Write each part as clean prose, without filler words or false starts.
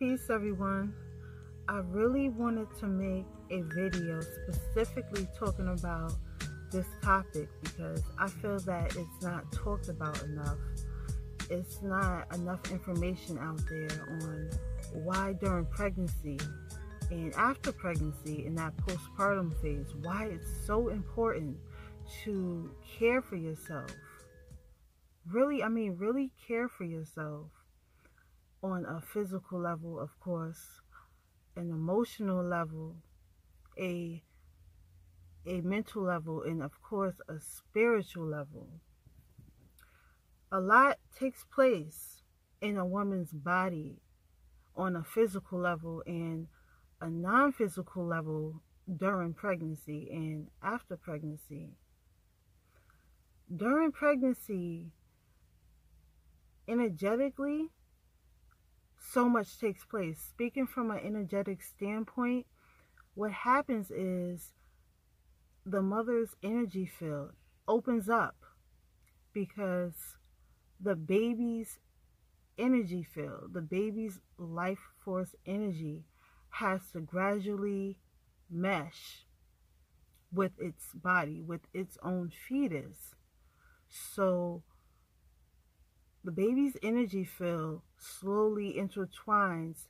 Peace, everyone. I really wanted to make a video specifically talking about this topic because I feel that it's not talked about enough. It's not enough information out there on why during pregnancy and after pregnancy in that postpartum phase, why it's so important to care for yourself. Really care for yourself on a physical level, of course, an emotional level, a mental level, and of course a spiritual level. A lot takes place in a woman's body on a physical level and a non-physical level during pregnancy and after pregnancy. During pregnancy, energetically, so much takes place. Speaking from an energetic standpoint, what happens is the mother's energy field opens up because the baby's energy field, the baby's life force energy, has to gradually mesh with its body, with its own fetus. So the baby's energy field slowly intertwines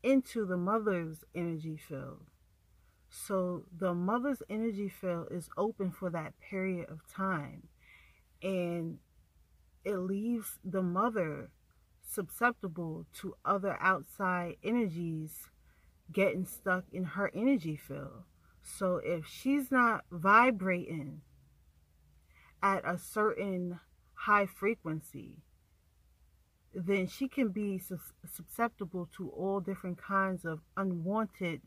into the mother's energy field. So the mother's energy field is open for that period of time, and it leaves the mother susceptible to other outside energies getting stuck in her energy field. So if she's not vibrating at a certain high frequency, then she can be susceptible to all different kinds of unwanted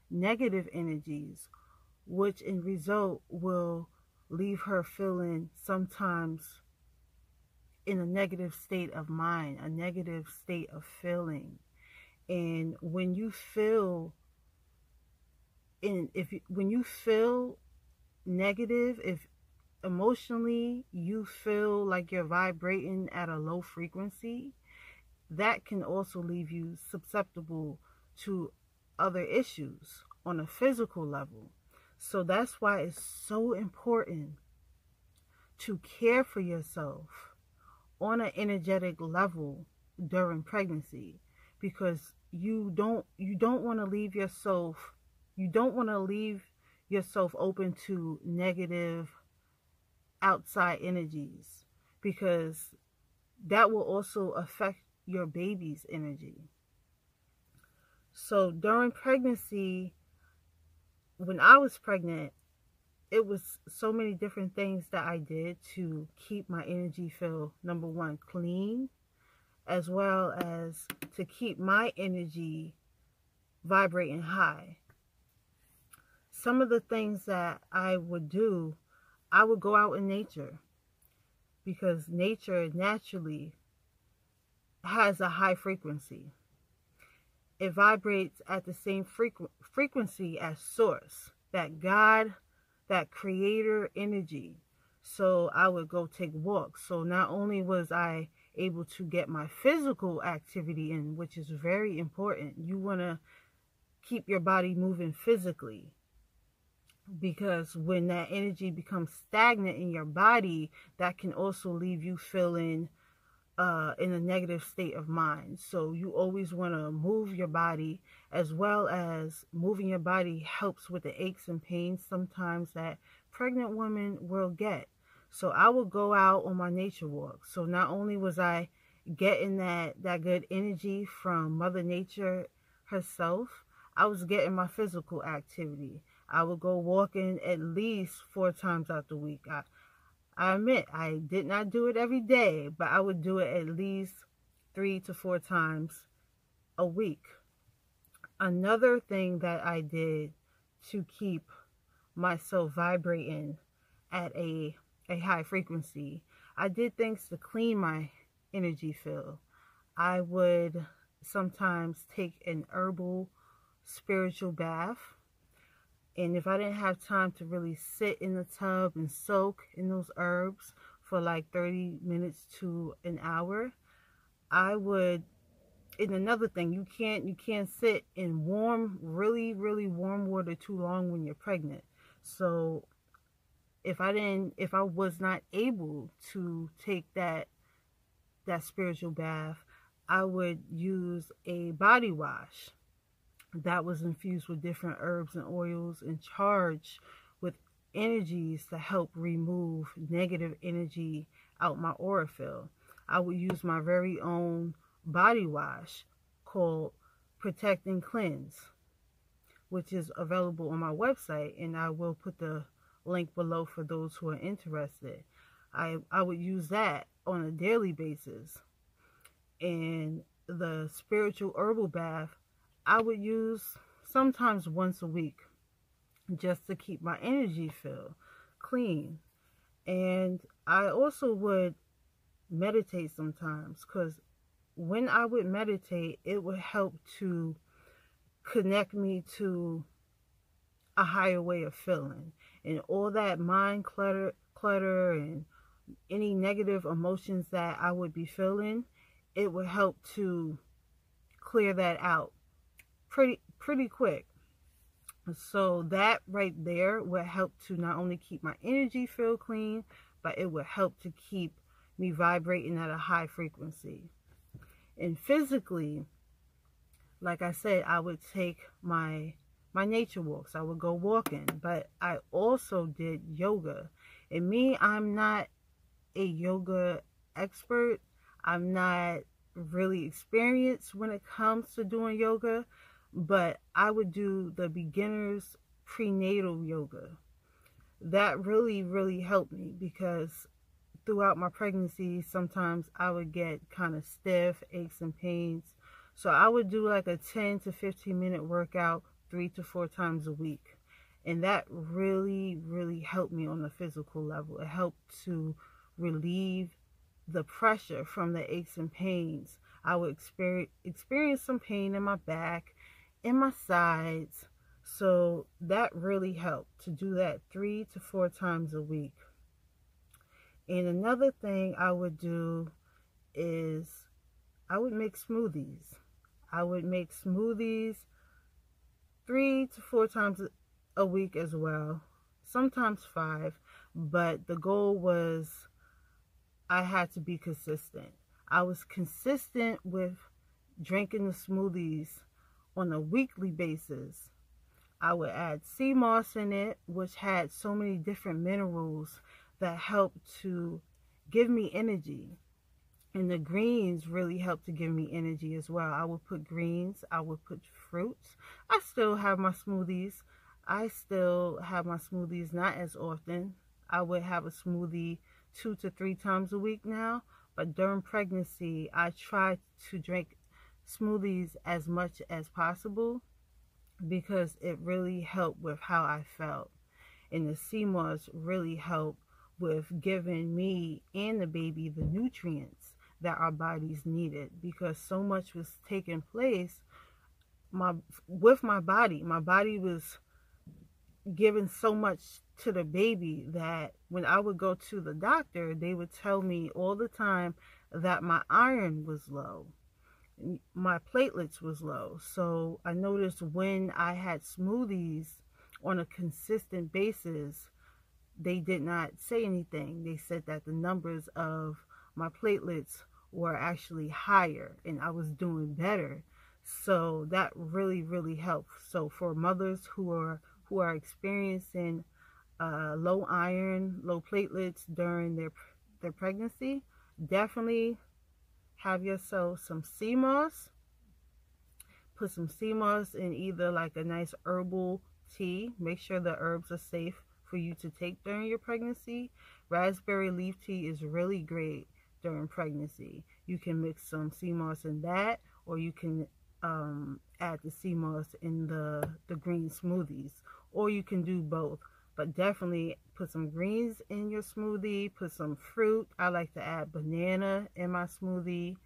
negative energies, which in result will leave her feeling sometimes in a negative state of mind, a negative state of feeling. And when you feel negative, if emotionally you feel like you're vibrating at a low frequency, that can also leave you susceptible to other issues on a physical level. So that's why it's so important to care for yourself on an energetic level during pregnancy, because you don't want to leave yourself open to negative outside energies, because that will also affect your baby's energy. So during pregnancy, when I was pregnant, it was so many different things that I did to keep my energy field, number one, clean, as well as to keep my energy vibrating high. Some of the things that I would do, I would go out in nature, because nature naturally has a high frequency. It vibrates at the same frequency as source, that God, that creator energy. So I would go take walks. So not only was I able to get my physical activity in, which is very important. You want to keep your body moving physically, because when that energy becomes stagnant in your body, that can also leave you feeling in a negative state of mind. So you always want to move your body, as well as moving your body helps with the aches and pains sometimes that pregnant women will get. So I would go out on my nature walk. So not only was I getting that good energy from Mother Nature herself, I was getting my physical activity. I would go walking at least 4 times out the week. I admit I did not do it every day, but I would do it at least 3 to 4 times a week. Another thing that I did to keep myself vibrating at a high frequency, I did things to clean my energy field. I would sometimes take an herbal spiritual bath. And if I didn't have time to really sit in the tub and soak in those herbs for like 30 minutes to an hour, I would And another thing, you can't sit in warm, really, really warm water too long when you're pregnant. So if I was not able to take that spiritual bath, I would use a body wash that was infused with different herbs and oils and charged with energies to help remove negative energy out my aura field. I would use my very own body wash called Protect and Cleanse, which is available on my website, and I will put the link below for those who are interested. I would use that on a daily basis. And the spiritual herbal bath, I would use sometimes once a week just to keep my energy field clean. And I also would meditate sometimes, because when I would meditate, it would help to connect me to a higher way of feeling, and all that mind clutter and any negative emotions that I would be feeling, it would help to clear that out pretty quick. So that right there would help to not only keep my energy feel clean, but it would help to keep me vibrating at a high frequency. And physically, like I said, I would take my nature walks. I would go walking, but I also did yoga. And me, I'm not a yoga expert. I'm not really experienced when it comes to doing yoga, but I would do the beginner's prenatal yoga. That really, really helped me, because throughout my pregnancy, sometimes I would get kind of stiff, aches and pains. So I would do like a 10 to 15 minute workout 3 to 4 times a week. And that really, really helped me on the physical level. It helped to relieve the pressure from the aches and pains. I would experience some pain in my back, in my sides. So that really helped to do that 3 to 4 times a week. And another thing I would do is I would make smoothies. I would make smoothies 3 to 4 times a week as well, sometimes 5, but the goal was I had to be consistent. I was consistent with drinking the smoothies on a weekly basis. I would add sea moss in it, which had so many different minerals that helped to give me energy. And the greens really helped to give me energy as well. I would put greens, I would put fruits. I still have my smoothies. Not as often. I would have a smoothie 2 to 3 times a week now. But during pregnancy, I tried to drink smoothies as much as possible, because it really helped with how I felt. And the sea moss really helped with giving me and the baby the nutrients that our bodies needed, because so much was taking place with my body. My body was giving so much to the baby that when I would go to the doctor, they would tell me all the time that my iron was low, my platelets was low. So I noticed when I had smoothies on a consistent basis, they did not say anything. They said that the numbers of my platelets were actually higher and I was doing better. So that really, really helped. So for mothers who are experiencing low iron, low platelets during their pregnancy, definitely have yourself some sea moss. Put some sea moss in either like a nice herbal tea. Make sure the herbs are safe for you to take during your pregnancy. Raspberry leaf tea is really great during pregnancy. You can mix some sea moss in that, or you can add the sea moss in the green smoothies, or you can do both. But definitely put some greens in your smoothie, put some fruit. I like to add banana in my smoothie.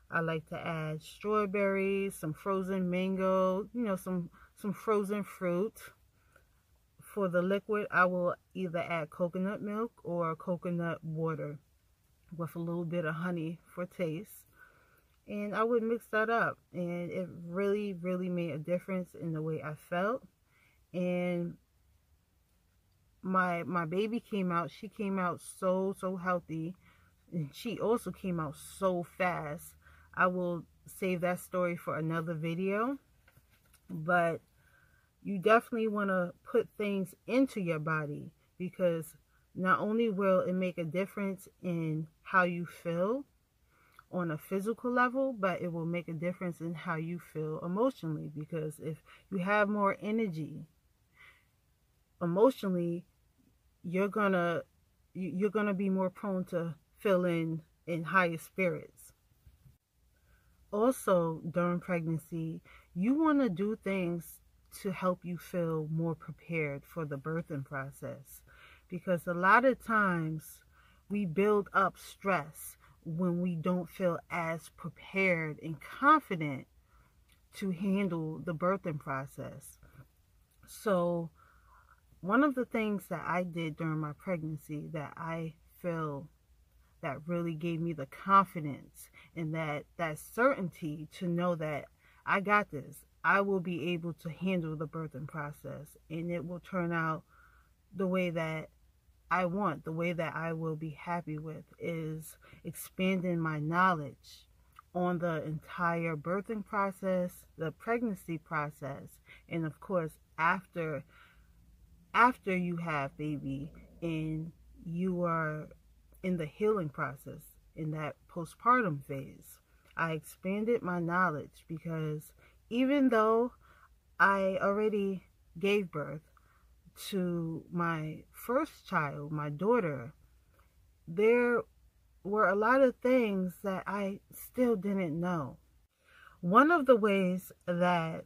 I like to add strawberries, some frozen mango, some frozen fruit. For the liquid, I will either add coconut milk or coconut water with a little bit of honey for taste. and I would mix that up, and it really, really made a difference in the way I felt. And my baby came out. She came out so healthy, and she also came out so fast. I will save that story for another video, but you definitely want to put things into your body, because not only will it make a difference in how you feel on a physical level, but it will make a difference in how you feel emotionally, because if you have more energy emotionally, you're gonna be more prone to feeling in higher spirits. Also, during pregnancy, you want to do things to help you feel more prepared for the birthing process, because a lot of times we build up stress when we don't feel as prepared and confident to handle the birthing process. So one of the things that I did during my pregnancy that I feel that really gave me the confidence and that certainty to know that I got this. I will be able to handle the birthing process, and it will turn out the way that I want, the way that I will be happy with, is expanding my knowledge on the entire birthing process, the pregnancy process, and of course after you have baby and you are in the healing process, in that postpartum phase. I expanded my knowledge because even though I already gave birth to my first child, my daughter, there were a lot of things that I still didn't know. One of the ways that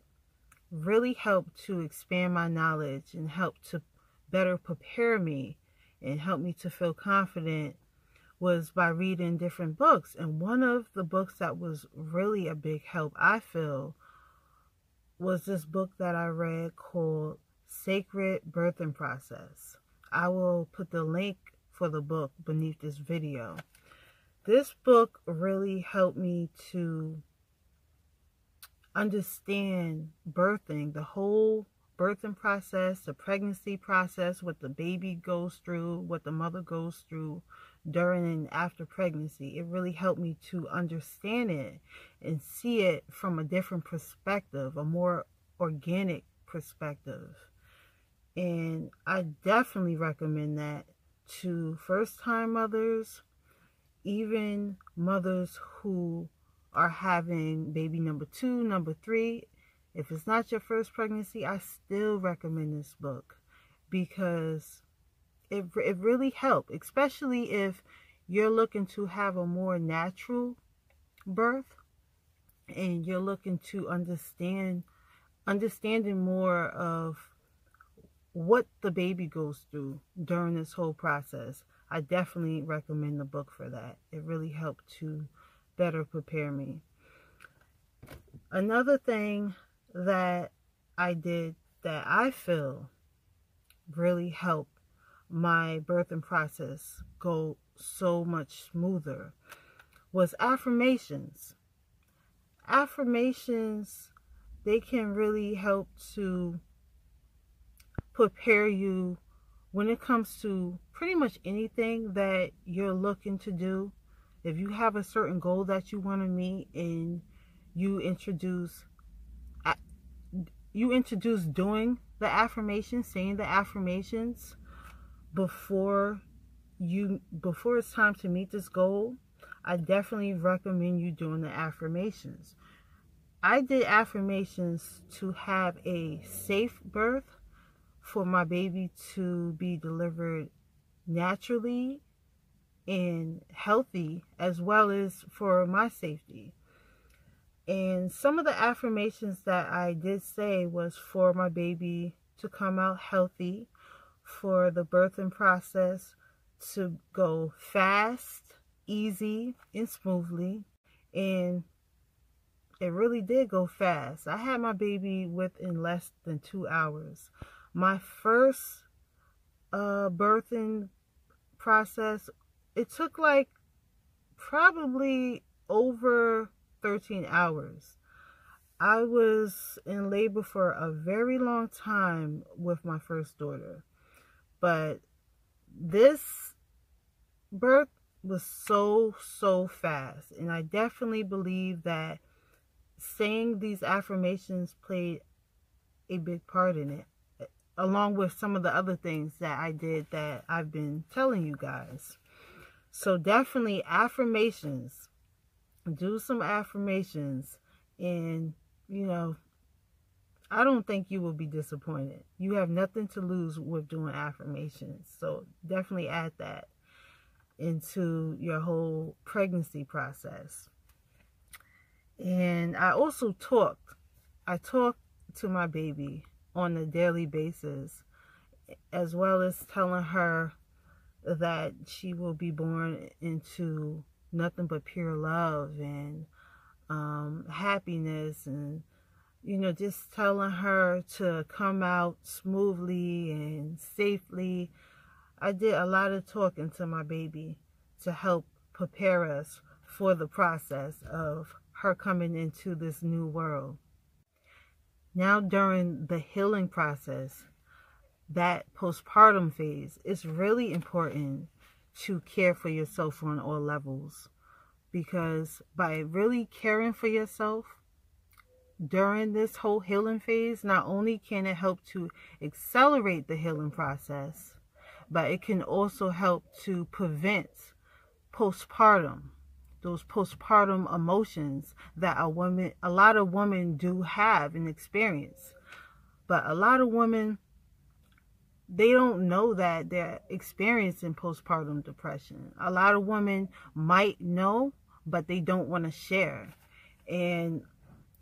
really helped to expand my knowledge and helped to better prepare me and help me to feel confident was by reading different books. And one of the books that was really a big help, I feel, was this book that I read called Sacred Birthing Process. I will put the link for the book beneath this video. This book really helped me to understand birthing, the whole birthing process, the pregnancy process, what the baby goes through, what the mother goes through during and after pregnancy. It really helped me to understand it and see it from a different perspective, a more organic perspective. And I definitely recommend that to first-time mothers, even mothers who are having baby number 2, number 3. If it's not your first pregnancy, I still recommend this book because it really helped, especially if you're looking to have a more natural birth and you're looking to understanding more of what the baby goes through during this whole process. I definitely recommend the book for that. It really helped to better prepare me. Another thing that I did that I feel really helped my birthing process go so much smoother was affirmations. Affirmations, they can really help to prepare you when it comes to pretty much anything that you're looking to do. If you have a certain goal that you want to meet and you introduce doing the affirmations, saying the affirmations before it's time to meet this goal, I definitely recommend you doing the affirmations. I did affirmations to have a safe birth, for my baby to be delivered naturally and healthy, as well as for my safety. And some of the affirmations that I did say was for my baby to come out healthy, for the birthing process to go fast, easy, and smoothly. And it really did go fast. I had my baby within less than 2 hours. My first birthing process, it took like probably over 13 hours. I was in labor for a very long time with my first daughter, but this birth was so fast, and I definitely believe that saying these affirmations played a big part in it, along with some of the other things that I did that I've been telling you guys. So definitely affirmations. Do some affirmations, and I don't think you will be disappointed. You have nothing to lose with doing affirmations. So definitely add that into your whole pregnancy process. And I also talk to my baby on a daily basis, as well as telling her that she will be born into nothing but pure love and happiness, and just telling her to come out smoothly and safely. I did a lot of talking to my baby to help prepare us for the process of her coming into this new world. Now, during the healing process, that postpartum phase, it's really important to care for yourself on all levels, because by really caring for yourself during this whole healing phase, not only can it help to accelerate the healing process, but it can also help to prevent postpartum, those postpartum emotions that a lot of women do have and experience. But a lot of women, they don't know that they're experiencing postpartum depression. A lot of women might know, but they don't want to share. And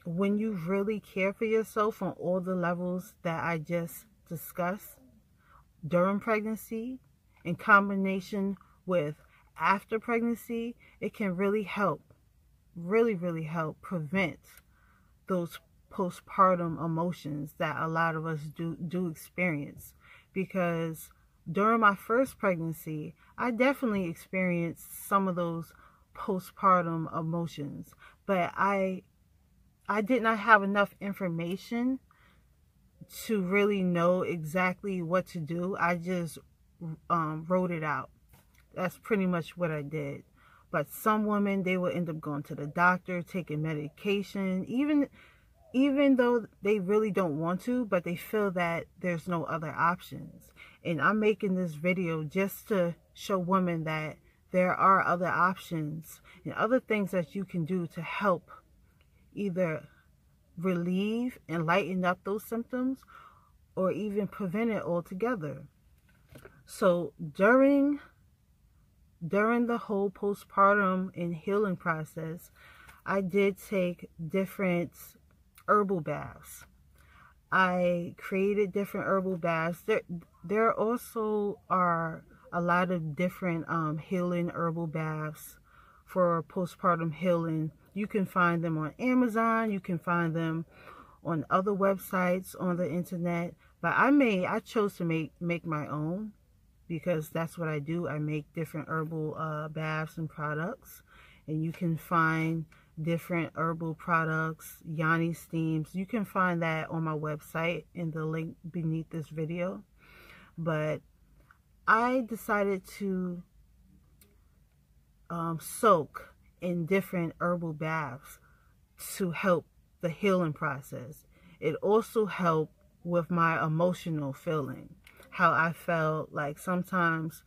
when you really care for yourself on all the levels that I just discussed during pregnancy, in combination with after pregnancy, it can really help, really help prevent those postpartum emotions that a lot of us do experience. Because during my first pregnancy, I definitely experienced some of those postpartum emotions, but I did not have enough information to really know exactly what to do. I just wrote it out. That's pretty much what I did. But some women, they will end up going to the doctor, taking medication, even though they really don't want to, but they feel that there's no other options. And I'm making this video just to show women that there are other options and other things that you can do to help either relieve and lighten up those symptoms, or even prevent it altogether. So during the whole postpartum and healing process, I did take different herbal baths. I created different herbal baths. There also are a lot of different healing herbal baths for postpartum healing. You can find them on Amazon. You can find them on other websites on the internet. But I chose to make my own, because that's what I do. I make different herbal baths and products. And you can find different herbal products, yoni steams. You can find that on my website in the link beneath this video. But I decided to soak in different herbal baths to help the healing process. It also helped with my emotional feeling, how I felt like sometimes,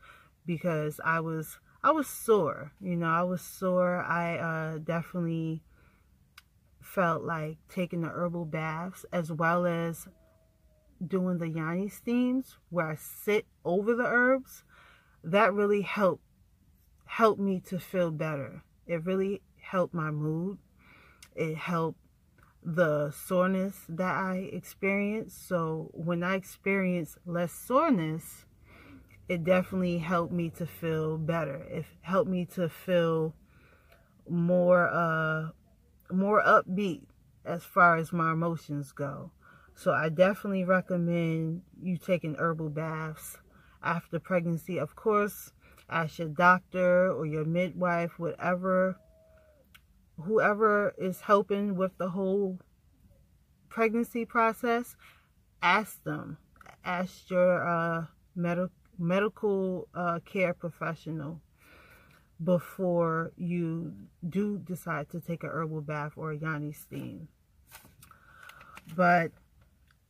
because I was sore. I was sore. I definitely felt like taking the herbal baths, as well as doing the yoni steams where I sit over the herbs. That really helped me to feel better. It really helped my mood. It helped the soreness that I experienced. So when I experienced less soreness, it definitely helped me to feel better. It helped me to feel more upbeat as far as my emotions go. So I definitely recommend you taking herbal baths after pregnancy. Of course, ask your doctor or your midwife, whatever whoever is helping with the whole pregnancy process, ask them. Ask your medical care professional before you do decide to take a herbal bath or a yoni steam. But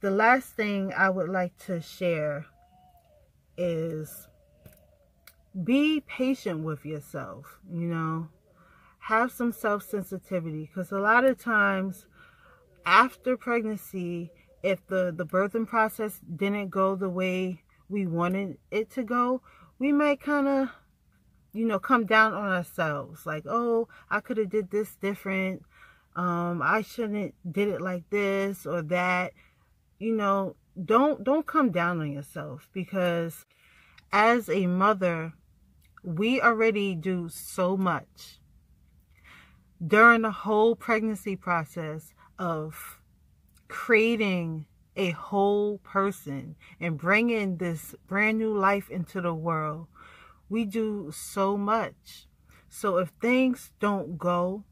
the last thing I would like to share is be patient with yourself, you know. Have some self-sensitivity, because a lot of times after pregnancy, if the birthing process didn't go the way we wanted it to go, we may kind of, you know, come down on ourselves. Like, oh, I could have did this different. I shouldn't did it like this or that. You know, don't come down on yourself, because as a mother, we already do so much during the whole pregnancy process of creating a whole person and bringing this brand new life into the world. We do so much. So if things don't go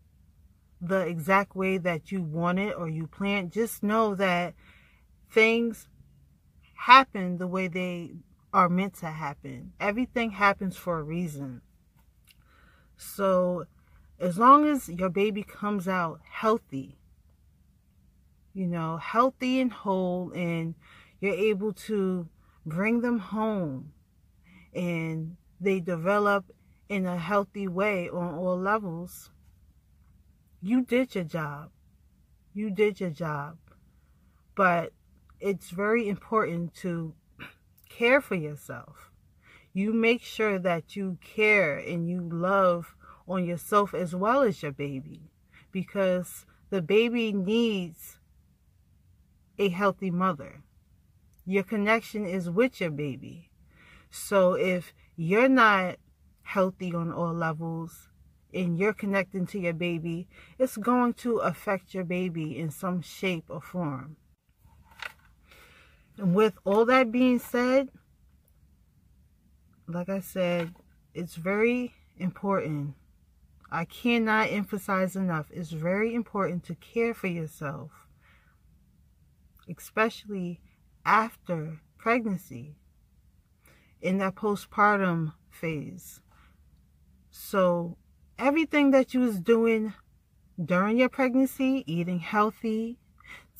the exact way that you wanted or you planned, just know that things happen the way they are meant to happen. Everything happens for a reason. So as long as your baby comes out healthy, you know, healthy and whole, and you're able to bring them home and they develop in a healthy way on all levels, you did your job. You did your job. But it's very important to care for yourself. You make sure that you care and you love on yourself as well as your baby, because the baby needs a healthy mother. Your connection is with your baby. So if you're not healthy on all levels and you're connecting to your baby, it's going to affect your baby in some shape or form. And with all that being said, like I said, it's very important. I cannot emphasize enough. It's very important to care for yourself, especially after pregnancy, in that postpartum phase. So everything that you was doing during your pregnancy, eating healthy,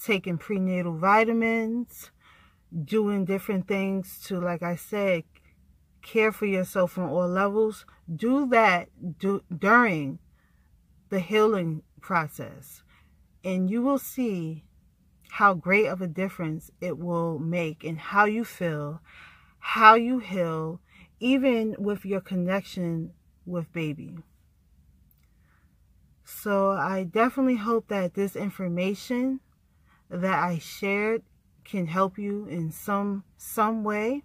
taking prenatal vitamins, doing different things to, like I said, care for yourself on all levels, do that during the healing process, and you will see how great of a difference it will make in how you feel, how you heal, even with your connection with baby. So I definitely hope that this information that I shared can help you in some way.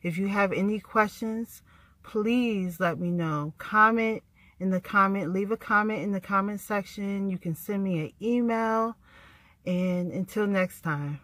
If you have any questions, please let me know. Leave a comment in the comment section. You can send me an email. And until next time.